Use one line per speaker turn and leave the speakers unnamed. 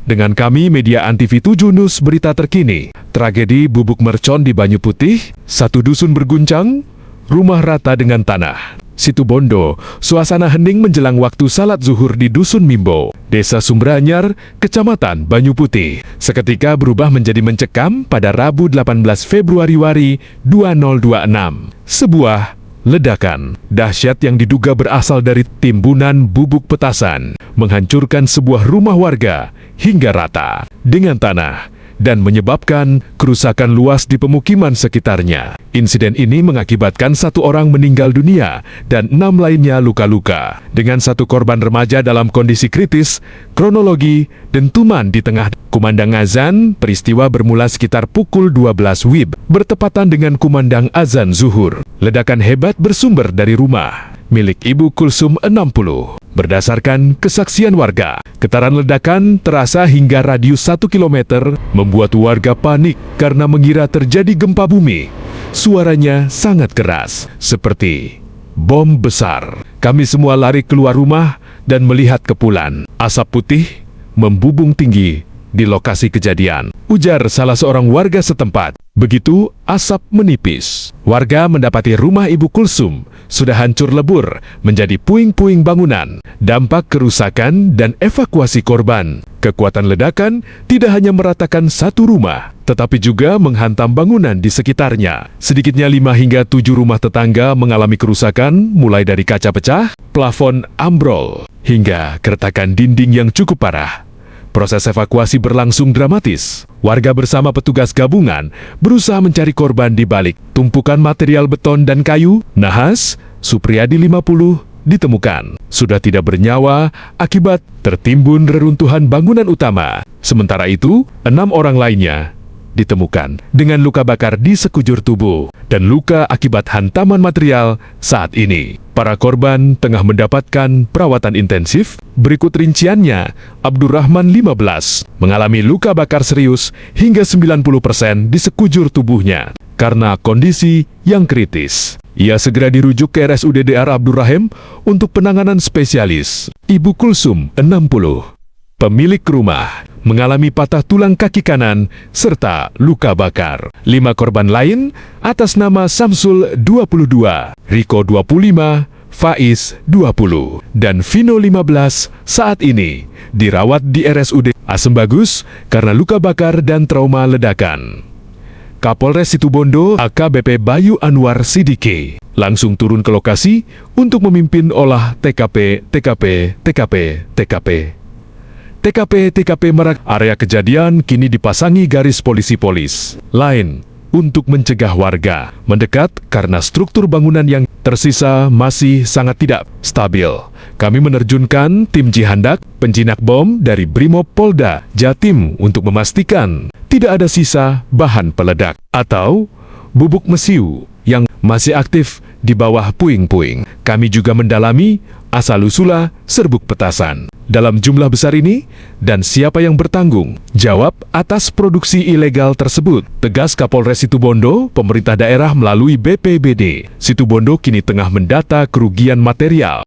Dengan kami Media Antv 7 News berita terkini. Tragedi Bubuk Mercon di Banyu Putih, satu dusun berguncang, rumah rata dengan tanah. Situbondo, suasana hening menjelang waktu salat zuhur di Dusun Mimbo, Desa Sumberanyar, Kecamatan Banyu Putih. Seketika berubah menjadi mencekam pada Rabu 18 Februari 2026. Sebuah ledakan dahsyat yang diduga berasal dari timbunan bubuk petasan menghancurkan sebuah rumah warga hingga rata dengan tanah dan menyebabkan kerusakan luas di pemukiman sekitarnya. Insiden ini mengakibatkan 1 orang meninggal dunia dan 6 lainnya luka-luka. Dengan 1 korban remaja dalam kondisi kritis, kronologi dentuman di tengah kumandang azan. Peristiwa bermula sekitar pukul 12 WIB, bertepatan dengan kumandang azan zuhur. Ledakan hebat bersumber dari rumah milik Ibu Kulsum 60. Berdasarkan kesaksian warga, getaran ledakan terasa hingga radius 1 km, membuat warga panik karena mengira terjadi gempa bumi. Suaranya sangat keras, seperti bom besar. Kami semua lari keluar rumah dan melihat kepulan asap putih membubung tinggi di lokasi kejadian, ujar salah seorang warga setempat. Begitu asap menipis, warga mendapati rumah Ibu Kulsum sudah hancur lebur menjadi puing-puing bangunan. Dampak kerusakan dan evakuasi korban. Kekuatan ledakan tidak hanya meratakan 1 rumah, tetapi juga menghantam bangunan di sekitarnya. Sedikitnya 5 hingga 7 rumah tetangga mengalami kerusakan, mulai dari kaca pecah, plafon ambrol, hingga keretakan dinding yang cukup parah. Proses evakuasi berlangsung dramatis. Warga bersama petugas gabungan berusaha mencari korban di balik tumpukan material beton dan kayu. Nahas, Supriyadi 50, ditemukan sudah tidak bernyawa akibat tertimbun reruntuhan bangunan utama. Sementara itu, 6 orang lainnya ditemukan dengan luka bakar di sekujur tubuh dan luka akibat hantaman material saat ini. Para korban tengah mendapatkan perawatan intensif. Berikut rinciannya: Abdurrahman 15 mengalami luka bakar serius hingga 90% di sekujur tubuhnya karena kondisi yang kritis. Ia segera dirujuk ke RSUD Dr. Abdurrahim untuk penanganan spesialis. Ibu Kulsum 60, pemilik rumah, mengalami patah tulang kaki kanan serta luka bakar. 5 korban lain atas nama Samsul 22, Riko 25, Faiz 20, dan Vino 15 saat ini dirawat di RSUD Asem Bagus karena luka bakar dan trauma ledakan. Kapolres Situbondo AKBP Bayu Anwar Sidiki langsung turun ke lokasi untuk memimpin olah TKP merak. Area kejadian kini dipasangi garis polisi-polis lain untuk mencegah warga mendekat karena struktur bangunan yang tersisa masih sangat tidak stabil. Kami menerjunkan tim jihandak penjinak bom dari Brimob Polda Jatim untuk memastikan tidak ada sisa bahan peledak atau bubuk mesiu yang masih aktif di bawah puing-puing. Kami juga mendalami asal-usula serbuk petasan dalam jumlah besar ini dan siapa yang bertanggung jawab atas produksi ilegal tersebut, tegas Kapolres Situbondo. Pemerintah daerah melalui BPBD Situbondo kini tengah mendata kerugian material